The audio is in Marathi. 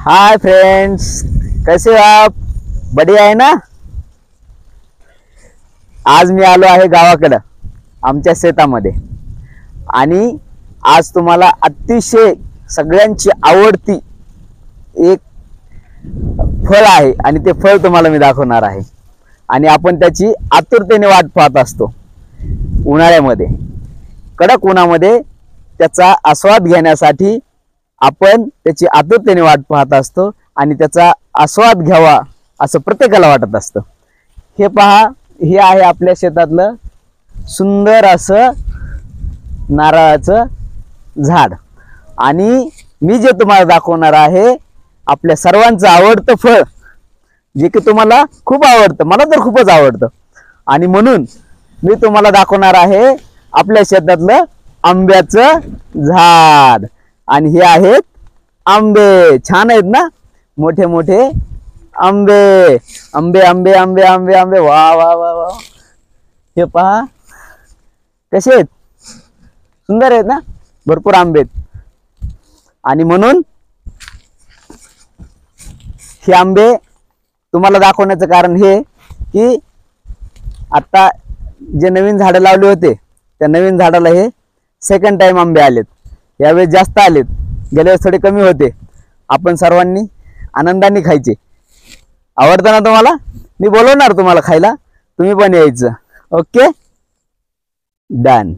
हाय फ्रेंड्स, कैसे हो आप? बढ़िया आहे ना? आज मी आलो आहे गावाकडं आमच्या शेतामध्ये आणि आज तुम्हाला अतिशय सगळ्यांची आवडती एक फळ आहे आणि ते फळ तुम्हाला मी दाखवणार आहे आणि आपण त्याची आतुरतेने वाट पाहत असतो। उन्हाळ्यामध्ये कडक उन्हामध्ये त्याचा आस्वाद घेण्यासाठी आपण त्याची आतुरतेने वाट पाहत असतो आणि त्याचा आस्वाद घ्यावा असं प्रत्येकाला वाटत असतं। हे पहा, हे आहे आपल्या शेतातलं सुंदर असं नारळाचं झाड आणि मी जे तुम्हाला दाखवणार आहे आपल्या सर्वांचं आवडतं फळ, जे की तुम्हाला खूप आवडतं, मला तर खूपच आवडतं आणि म्हणून मी तुम्हाला दाखवणार आहे आपल्या शेतातलं आंब्याचं झाड। आणि हे आहेत आंबे, छान आहेत ना, मोठे मोठे आंबे आंबे आंबे आंबे आंबे आंबे वा वा वा वा। हे पहा कसे आहेत, सुंदर आहेत ना, भरपूर आंबे आहेत आणि म्हणून हे आंबे तुम्हाला दाखवण्याचं कारण हे की आता जे नवीन झाडं लावले होते त्या नवीन झाडाला हे सेकंड टाइम आंबे आलेत। यावेळेस जास्त आलेत, गेल्या वेळेस थोडे कमी होते। आपण सर्वांनी आनंदाने खायचे। आवडतं ना तुम्हाला? मी बोलवणार तुम्हाला खायला, तुम्ही पण यायचं। Okay, done.